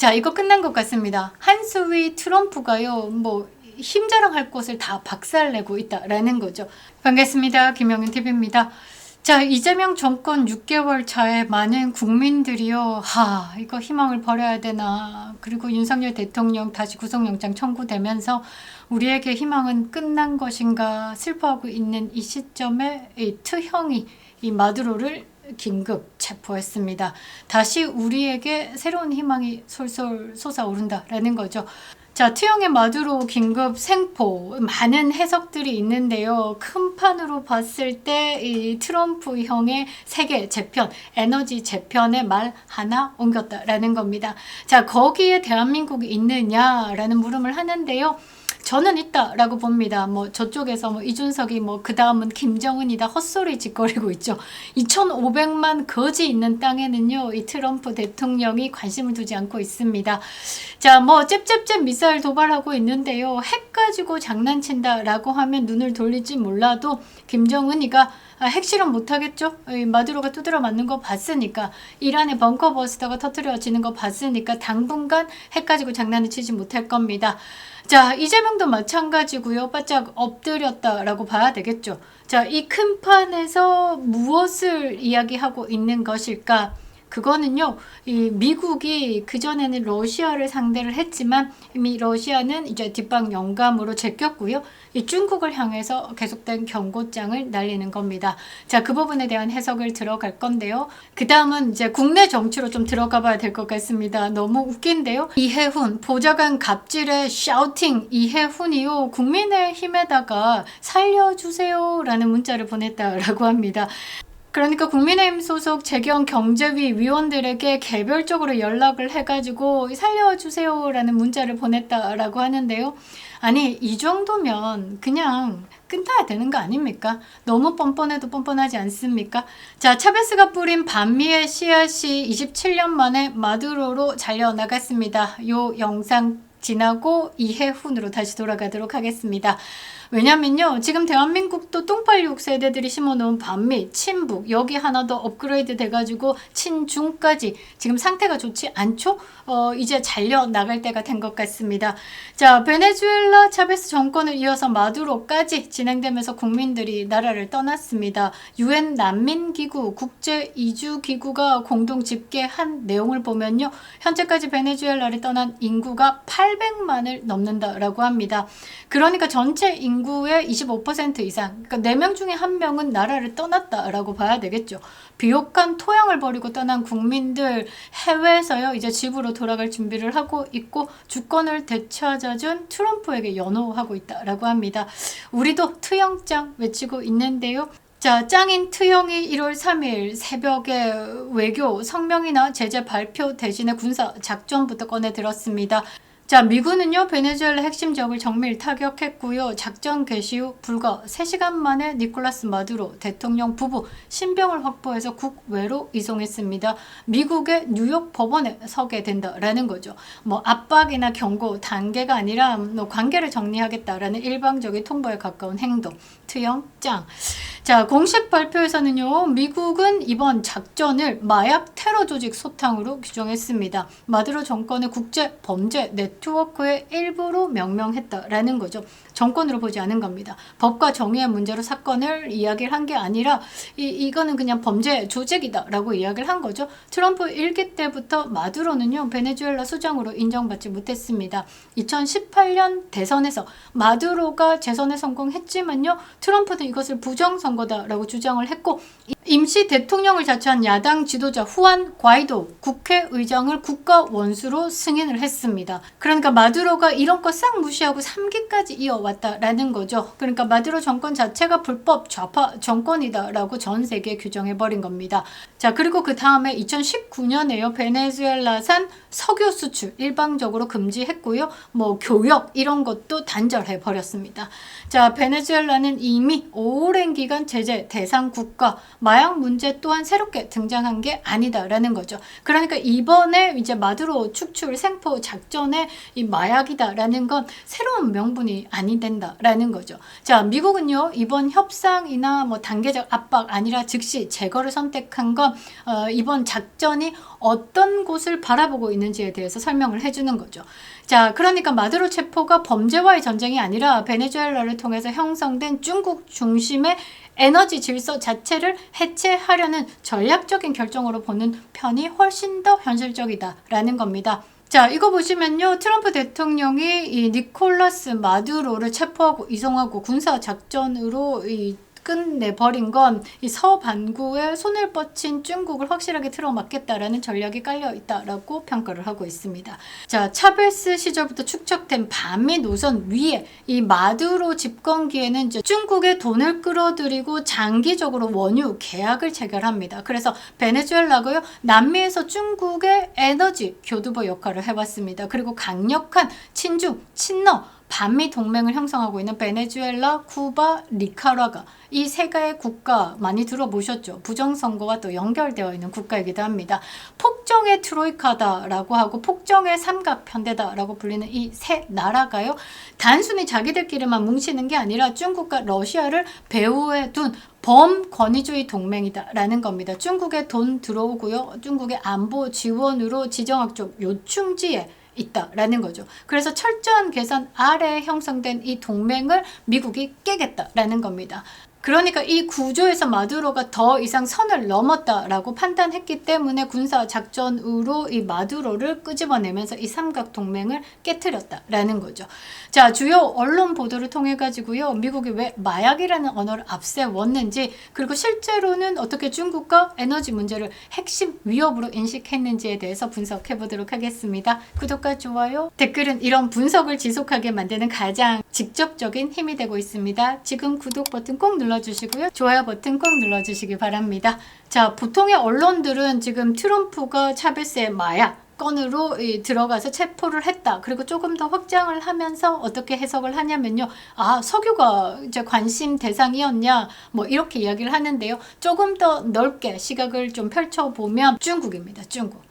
자, 이거 끝난 것 같습니다. 한스위 트럼프가요, 힘자랑할 곳을 다 박살내고 있다라는 거죠. 반갑습니다. 김영윤 TV입니다. 자, 이재명 정권 6개월 차에 많은 국민들이요, 이거 희망을 버려야 되나. 그리고 윤석열 대통령 다시 구속영장 청구되면서 우리에게 희망은 끝난 것인가 슬퍼하고 있는 이 시점에 이 트형이 이 마두로를 긴급 체포했습니다. 다시 우리에게 새로운 희망이 솔솔 솟아오른다라는 거죠. 자, 트형의 마두로 긴급 생포, 많은 해석들이 있는데요. 큰 판으로 봤을 때 이 트럼프 형의 세계 재편, 에너지 재편에 말 하나 옮겼다라는 겁니다. 자, 거기에 대한민국이 있느냐라는 물음을 하는데요. 저는 있다라고 봅니다. 저쪽에서 이준석이 그 다음은 김정은이다 헛소리 짓거리고 있죠. 2,500만 거지 있는 땅에는요, 이 트럼프 대통령이 관심을 두지 않고 있습니다. 자, 잽잽잽 미사일 도발하고 있는데요. 핵 가지고 장난친다라고 하면 눈을 돌릴지 몰라도 김정은이가 핵실험 못하겠죠? 마두로가 두드려 맞는 거 봤으니까, 이란의 벙커버스터가 터뜨려지는 거 봤으니까 당분간 핵 가지고 장난을 치지 못할 겁니다. 자, 이재명도 마찬가지고요. 바짝 엎드렸다라고 봐야 되겠죠. 자, 이 큰 판에서 무엇을 이야기하고 있는 것일까? 그거는요, 이 미국이 그전에는 러시아를 상대를 했지만 이미 러시아는 이제 뒷방 영감으로 제꼈고요. 이 중국을 향해서 계속된 경고장을 날리는 겁니다. 자, 그 부분에 대한 해석을 들어갈 건데요. 그 다음은 이제 국내 정치로 좀 들어가 봐야 될 것 같습니다. 너무 웃긴데요. 이해훈, 보좌관 갑질의 샤우팅, 이해훈이요, 국민의힘에다가 살려주세요 라는 문자를 보냈다라고 합니다. 그러니까 국민의힘 소속 재경 경제위 위원들에게 개별적으로 연락을 해가지고 살려주세요 라는 문자를 보냈다라고 하는데요. 아니, 이 정도면 그냥 끝나야 되는 거 아닙니까? 너무 뻔뻔해도 뻔뻔하지 않습니까? 자, 차베스가 뿌린 반미의 씨앗이 27년 만에 마두로로 잘려나갔습니다. 요 영상 지나고 이해훈으로 다시 돌아가도록 하겠습니다. 왜냐면요, 지금 대한민국도 똥빨육 세대들이 심어놓은 반미, 친북, 여기 하나 더 업그레이드 돼가지고 친중까지 지금 상태가 좋지 않죠? 이제 잘려나갈 때가 된 것 같습니다. 자, 베네수엘라 차베스 정권을 이어서 마두로까지 진행되면서 국민들이 나라를 떠났습니다. UN 난민기구, 국제이주기구가 공동 집계한 내용을 보면요, 현재까지 베네수엘라를 떠난 인구가 800만을 넘는다라고 합니다. 그러니까 전체 인구의 25% 이상, 그러니까 4명 중에 1명은 나라를 떠났다라고 봐야 되겠죠. 비옥한 토양을 버리고 떠난 국민들, 해외에서요, 이제 집으로 돌아갈 준비를 하고 있고 주권을 되찾아준 트럼프에게 연호하고 있다라고 합니다. 우리도 트영짱 외치고 있는데요. 자, 짱인 트형이 1월 3일 새벽에 외교 성명이나 제재 발표 대신에 군사 작전부터 꺼내 들었습니다. 자, 미군은요, 베네수엘라 핵심 적을 정밀 타격했고요. 작전 개시 후 불과 3시간 만에 니콜라스 마두로 대통령 부부 신병을 확보해서 국외로 이송했습니다. 미국의 뉴욕 법원에 서게 된다라는 거죠. 압박이나 경고 단계가 아니라 관계를 정리하겠다라는 일방적인 통보에 가까운 행동. 트형 짱. 자, 공식 발표에서는요, 미국은 이번 작전을 마약 테러 조직 소탕으로 규정했습니다. 마두로 정권의 국제 범죄 네트워크의 일부로 명명했다라는 거죠. 정권으로 보지 않은 겁니다. 법과 정의의 문제로 사건을 이야기를 한 게 아니라 이거는 그냥 범죄 조직이다라고 이야기를 한 거죠. 트럼프 1기 때부터 마두로는요, 베네수엘라 수장으로 인정받지 못했습니다. 2018년 대선에서 마두로가 재선에 성공했지만요, 트럼프는 이것을 부정선거다라고 주장을 했고, 임시 대통령을 자처한 야당 지도자 후안 과이도 국회의장을 국가 원수로 승인을 했습니다. 그러니까 마두로가 이런 거 싹 무시하고 3기까지 이어왔다라는 거죠. 그러니까 마두로 정권 자체가 불법 좌파 정권이다라고 전 세계에 규정해버린 겁니다. 자, 그리고 그 다음에 2019년에요, 베네수엘라산 석유 수출 일방적으로 금지했고요. 교역 이런 것도 단절해버렸습니다. 자, 베네수엘라는 이미 오랜 기간 제재 대상 국가, 마약 문제 또한 새롭게 등장한 게 아니다라는 거죠. 그러니까 이번에 이제 마두로 축출 생포 작전에 이 마약이다라는 건 새로운 명분이 아니 된다라는 거죠. 자, 미국은요, 이번 협상이나 단계적 압박 아니라 즉시 제거를 선택한 건 이번 작전이 어떤 곳을 바라보고 있는지에 대해서 설명을 해주는 거죠. 자, 그러니까 마두로 체포가 범죄와의 전쟁이 아니라 베네수엘라를 통해서 형성된 중국 중심의 에너지 질서 자체를 해체하려는 전략적인 결정으로 보는 편이 훨씬 더 현실적이다라는 겁니다. 자, 이거 보시면요. 트럼프 대통령이 이 니콜라스 마두로를 체포하고 이송하고 군사작전으로 끝내버린 건 이 서반구에 손을 뻗친 중국을 확실하게 틀어막겠다라는 전략이 깔려있다라고 평가를 하고 있습니다. 자, 차베스 시절부터 축적된 반미 노선 위에 이 마두로 집권기에는 이제 중국의 돈을 끌어들이고 장기적으로 원유 계약을 체결합니다. 그래서 베네수엘라고요. 남미에서 중국의 에너지 교두보 역할을 해왔습니다. 그리고 강력한 친중, 친러 반미 동맹을 형성하고 있는 베네수엘라, 쿠바, 니카라과 이 세 개의 국가 많이 들어보셨죠? 부정선거와 또 연결되어 있는 국가이기도 합니다. 폭정의 트로이카다라고 하고 폭정의 삼각편대다라고 불리는 이 세 나라가요. 단순히 자기들끼리만 뭉치는 게 아니라 중국과 러시아를 배후에 둔 범권위주의 동맹이다라는 겁니다. 중국에 돈 들어오고요. 중국의 안보 지원으로 지정학적 요충지에 있다라는 거죠. 그래서 철저한 계산 아래 형성된 이 동맹을 미국이 깨겠다라는 겁니다. 그러니까 이 구조에서 마두로가 더 이상 선을 넘었다라고 판단했기 때문에 군사작전으로 이 마두로를 끄집어내면서 이 삼각동맹을 깨트렸다라는 거죠. 자, 주요 언론 보도를 통해 가지고요. 미국이 왜 마약이라는 언어를 앞세웠는지 그리고 실제로는 어떻게 중국과 에너지 문제를 핵심 위협으로 인식했는지에 대해서 분석해 보도록 하겠습니다. 구독과 좋아요, 댓글은 이런 분석을 지속하게 만드는 가장 직접적인 힘이 되고 있습니다. 지금 구독 버튼 꼭 눌러주시고요. 좋아요 버튼 꼭 눌러주시기 바랍니다. 자, 보통의 언론들은 지금 트럼프가 차베스의 마약 건으로 들어가서 체포를 했다. 그리고 조금 더 확장을 하면서 어떻게 해석을 하냐면요. 아, 석유가 이제 관심 대상이었냐? 뭐 이렇게 이야기를 하는데요. 조금 더 넓게 시각을 좀 펼쳐보면 중국입니다. 중국.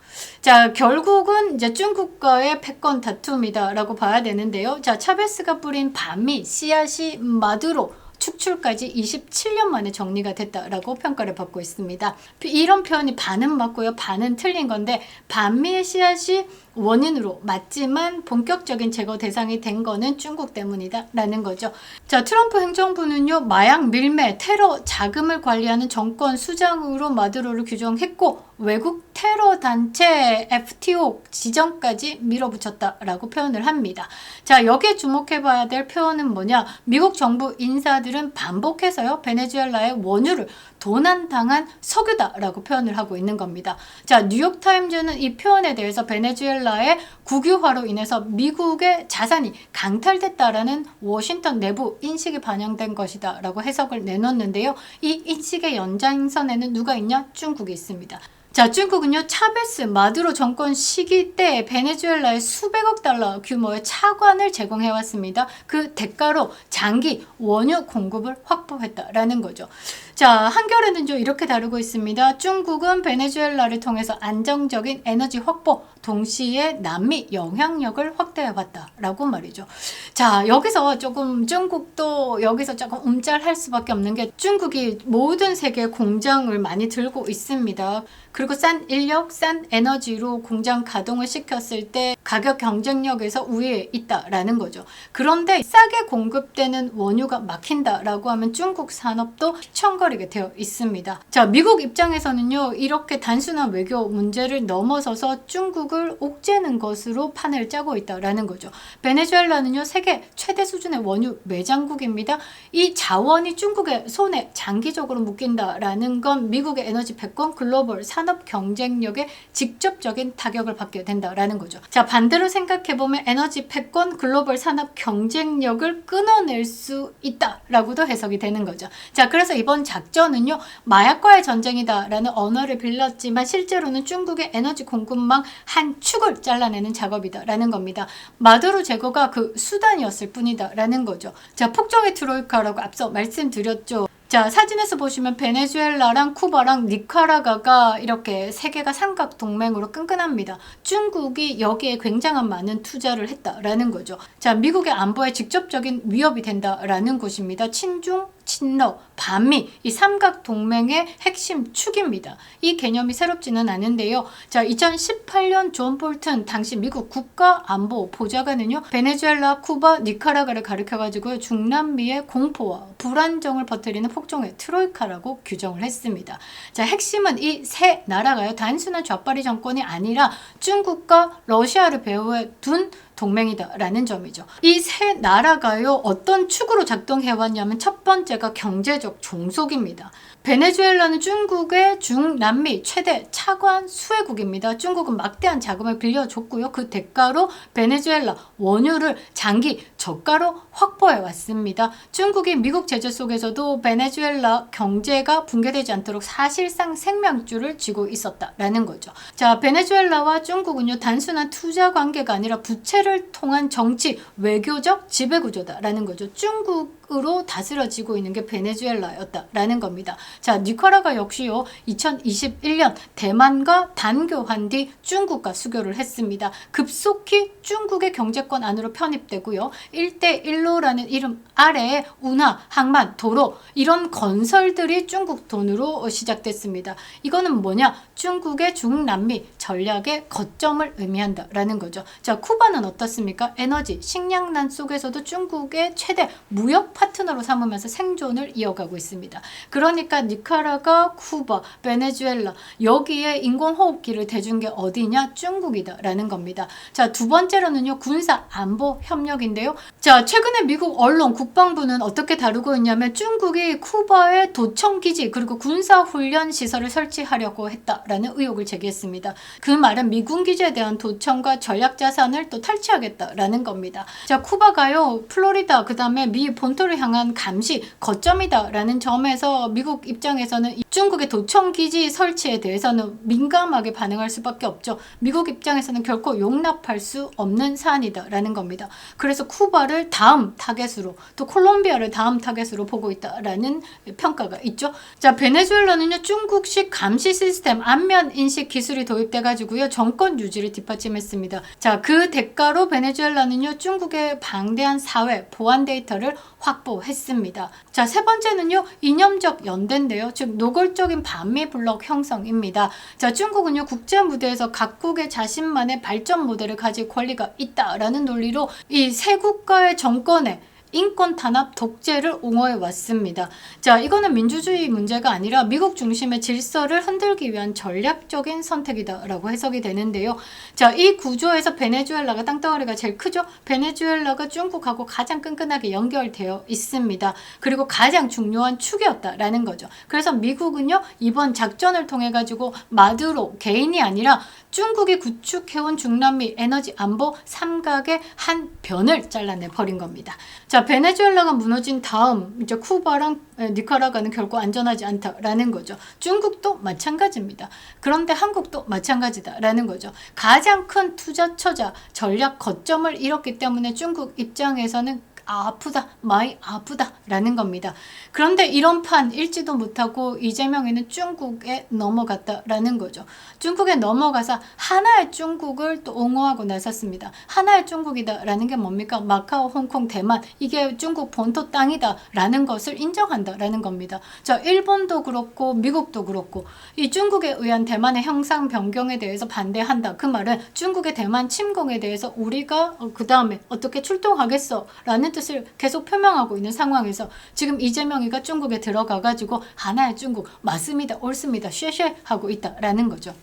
자, 결국은 이제 중국과의 패권 다툼이다라고 봐야 되는데요. 자, 차베스가 뿌린 반미 씨앗이 마두로 축출까지 27년 만에 정리가 됐다라고 평가를 받고 있습니다. 이런 표현이 반은 맞고요. 반은 틀린 건데 반미의 씨앗이 원인으로 맞지만 본격적인 제거 대상이 된 거는 중국 때문이다 라는 거죠. 자, 트럼프 행정부는요. 마약 밀매, 테러 자금을 관리하는 정권 수장으로 마두로를 규정했고 외국 테러 단체 FTO 지정까지 밀어붙였다라고 표현을 합니다. 자, 여기에 주목해봐야 될 표현은 뭐냐? 미국 정부 인사들은 반복해서요. 베네수엘라의 원유를 도난당한 석유다라고 표현을 하고 있는 겁니다. 자, 뉴욕타임즈는 이 표현에 대해서 베네수엘라의 국유화로 인해서 미국의 자산이 강탈됐다라는 워싱턴 내부 인식이 반영된 것이다 라고 해석을 내놓는데요. 이 인식의 연장선에는 누가 있냐? 중국이 있습니다. 자, 중국은요. 차베스 마두로 정권 시기 때 베네수엘라에 수백억 달러 규모의 차관을 제공해왔습니다. 그 대가로 장기 원유 공급을 확보했다라는 거죠. 자, 한겨레는 좀 이렇게 다루고 있습니다. 중국은 베네수엘라를 통해서 안정적인 에너지 확보, 동시에 남미 영향력을 확대해봤다라고 말이죠. 자, 여기서 조금 중국도 여기서 조금 움짤할 수밖에 없는 게 중국이 모든 세계 공장을 많이 들고 있습니다. 그리고 싼 인력, 싼 에너지로 공장 가동을 시켰을 때 가격 경쟁력에서 우위에 있다라는 거죠. 그런데 싸게 공급되는 원유가 막힌다라고 하면 중국 산업도 휘청거리게 되어 있습니다. 자, 미국 입장에서는요. 이렇게 단순한 외교 문제를 넘어서서 중국을 옥죄는 것으로 판을 짜고 있다라는 거죠. 베네수엘라는요. 세계 최대 수준의 원유 매장국입니다. 이 자원이 중국의 손에 장기적으로 묶인다라는 건 미국의 에너지 패권, 글로벌 산업 경쟁력에 직접적인 타격을 받게 된다라는 거죠. 자, 반대로 생각해보면 에너지 패권, 글로벌 산업 경쟁력을 끊어낼 수 있다라고도 해석이 되는 거죠. 자, 그래서 이번 작전은요. 마약과의 전쟁이다라는 언어를 빌렸지만 실제로는 중국의 에너지 공급망 한 축을 잘라내는 작업이다라는 겁니다. 마두로 제거가 그 수단이었을 뿐이다라는 거죠. 자, 폭정의 트로이카라고 앞서 말씀드렸죠. 자, 사진에서 보시면 베네수엘라랑 쿠바랑 니카라과가 이렇게 세 개가 삼각 동맹으로 끈끈합니다. 중국이 여기에 굉장한 많은 투자를 했다라는 거죠. 자, 미국의 안보에 직접적인 위협이 된다라는 곳입니다. 친중, 친러, 반미 이 삼각 동맹의 핵심 축입니다. 이 개념이 새롭지는 않은데요. 자, 2018년 존 볼튼 당시 미국 국가안보 보좌관은요, 베네수엘라, 쿠바, 니카라과를 가리켜가지고 중남미의 공포와 불안정을 퍼뜨리는 폭정의 트로이카라고 규정을 했습니다. 자, 핵심은 이 세 나라가요, 단순한 좌빨이 정권이 아니라 중국과 러시아를 배후에 둔 동맹이다라는 점이죠. 이 세 나라가요, 어떤 축으로 작동해왔냐면 첫 번째가 경제적 종속입니다. 베네수엘라는 중국의 중남미 최대 차관 수혜국입니다. 중국은 막대한 자금을 빌려줬고요. 그 대가로 베네수엘라 원유를 장기 저가로 확보해 왔습니다. 중국이 미국 제재 속에서도 베네수엘라 경제가 붕괴되지 않도록 사실상 생명줄을 쥐고 있었다라는 거죠. 자, 베네수엘라와 중국은요, 단순한 투자 관계가 아니라 부채를 통한 정치, 외교적 지배구조다라는 거죠. 중국으로 다스려지고 있는 게 베네수엘라였다라는 겁니다. 자, 니카라과 역시요, 2021년 대만과 단교한 뒤 중국과 수교를 했습니다. 급속히 중국의 경제권 안으로 편입되고요. 1대1로라는 이름 아래에 운하, 항만, 도로 이런 건설들이 중국 돈으로 시작됐습니다. 이거는 뭐냐? 중국의 중남미 전략의 거점을 의미한다라는 거죠. 자, 쿠바는 어떻습니까? 에너지, 식량난 속에서도 중국의 최대 무역 파트너로 삼으면서 생존을 이어가고 있습니다. 그러니까 니카라과, 쿠바, 베네수엘라 여기에 인공호흡기를 대준 게 어디냐? 중국이다라는 겁니다. 자, 두 번째로는요, 군사 안보 협력인데요. 자, 최근에 미국 언론 국방부는 어떻게 다루고 있냐면 중국이 쿠바에 도청기지 그리고 군사훈련 시설을 설치하려고 했다라는 의혹을 제기했습니다. 그 말은 미군 기지에 대한 도청과 전략자산을 또 탈취하겠다라는 겁니다. 자, 쿠바가요, 플로리다 그 다음에 미 본토를 향한 감시 거점이다라는 점에서 미국 입장에서는 중국의 도청기지 설치에 대해서는 민감하게 반응할 수밖에 없죠. 미국 입장에서는 결코 용납할 수 없는 사안이다라는 겁니다. 그래서 쿠바를 다음 타겟으로, 또 콜롬비아를 다음 타겟으로 보고 있다라는 평가가 있죠. 자, 베네수엘라는요, 중국식 감시 시스템 안면 인식 기술이 도입돼 가지고요, 정권 유지를 뒷받침했습니다. 자, 그 대가로 베네수엘라는요, 중국의 방대한 사회 보안 데이터를 확보했습니다. 자, 세 번째는요, 이념적 연대인데요. 즉 노골적인 반미 블록 형성입니다. 자, 중국은요, 국제 무대에서 각국의 자신만의 발전 모델을 가질 권리가 있다라는 논리로 이 세 국가의 정권에 인권 탄압 독재를 옹호해 왔습니다. 자, 이거는 민주주의 문제가 아니라 미국 중심의 질서를 흔들기 위한 전략적인 선택이다라고 해석이 되는데요. 자, 이 구조에서 베네수엘라가 땅덩어리가 제일 크죠. 베네수엘라가 중국하고 가장 끈끈하게 연결되어 있습니다. 그리고 가장 중요한 축이었다라는 거죠. 그래서 미국은요, 이번 작전을 통해 가지고 마두로 개인이 아니라 중국이 구축해온 중남미 에너지 안보 삼각의 한 변을 잘라내 버린 겁니다. 자, 베네수엘라가 무너진 다음 이제 쿠바랑 니카라과는 결코 안전하지 않다라는 거죠. 중국도 마찬가지입니다. 그런데 한국도 마찬가지다라는 거죠. 가장 큰 투자처자 전략 거점을 잃었기 때문에 중국 입장에서는 아프다, 많이 아프다라는 겁니다. 그런데 이런 판 읽지도 못하고 이재명이는 중국에 넘어갔다라는 거죠. 중국에 넘어가서 하나의 중국을 또 옹호하고 나섰습니다. 하나의 중국이다라는 게 뭡니까? 마카오, 홍콩, 대만 이게 중국 본토 땅이다라는 것을 인정한다라는 겁니다. 자, 일본도 그렇고 미국도 그렇고 이 중국에 의한 대만의 형상 변경에 대해서 반대한다. 그 말은 중국의 대만 침공에 대해서 우리가 그 다음에 어떻게 출동하겠어 라는 뜻을 계속 표명하고 있는 상황에서 지금 이재명이가 중국에 들어가 가지고 하나의 중국 맞습니다, 옳습니다, 쉐쉐 하고 있다라는 거죠.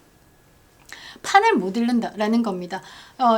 판을 못 잃는다라는 겁니다.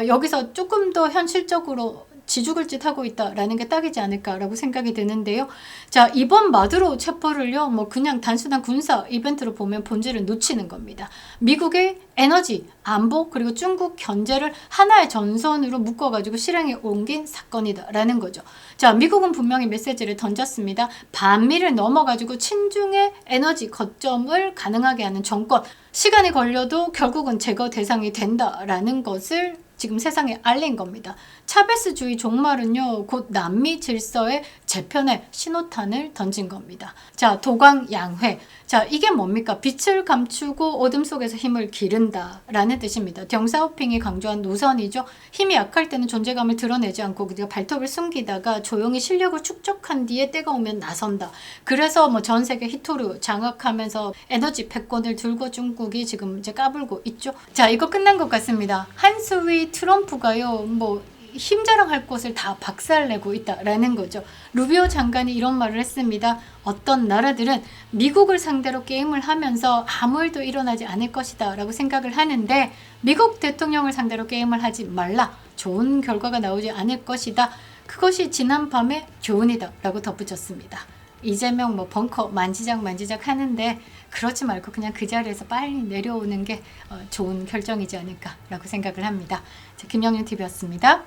여기서 조금 더 현실적으로 지죽을 짓 하고 있다라는 게 딱이지 않을까라고 생각이 드는데요. 자, 이번 마두로 체포를요, 뭐 그냥 단순한 군사 이벤트로 보면 본질을 놓치는 겁니다. 미국의 에너지, 안보, 그리고 중국 견제를 하나의 전선으로 묶어가지고 실행에 옮긴 사건이다라는 거죠. 자, 미국은 분명히 메시지를 던졌습니다. 반미를 넘어가지고 친중의 에너지 거점을 가능하게 하는 정권, 시간이 걸려도 결국은 제거 대상이 된다라는 것을 지금 세상에 알린 겁니다. 차베스주의 종말은요, 곧 남미 질서의 재편에 신호탄을 던진 겁니다. 자, 도광양회. 자, 이게 뭡니까? 빛을 감추고 어둠 속에서 힘을 기른다라는 뜻입니다. 덩샤오핑이 강조한 노선이죠. 힘이 약할 때는 존재감을 드러내지 않고 그냥 발톱을 숨기다가 조용히 실력을 축적한 뒤에 때가 오면 나선다. 그래서 뭐 전 세계 히토류 장악하면서 에너지 패권을 들고 중국이 지금 이제 까불고 있죠. 자, 이거 끝난 것 같습니다. 한스위 트럼프가요, 뭐 힘자랑할 곳을 다 박살내고 있다라는 거죠. 루비오 장관이 이런 말을 했습니다. 어떤 나라들은 미국을 상대로 게임을 하면서 아무 일도 일어나지 않을 것이다 라고 생각을 하는데 미국 대통령을 상대로 게임을 하지 말라. 좋은 결과가 나오지 않을 것이다. 그것이 지난 밤의 교훈이다 라고 덧붙였습니다. 이재명 뭐 벙커 만지작 하는데 그렇지 말고 그냥 그 자리에서 빨리 내려오는 게 좋은 결정이지 않을까 라고 생각을 합니다. 김영윤 TV였습니다.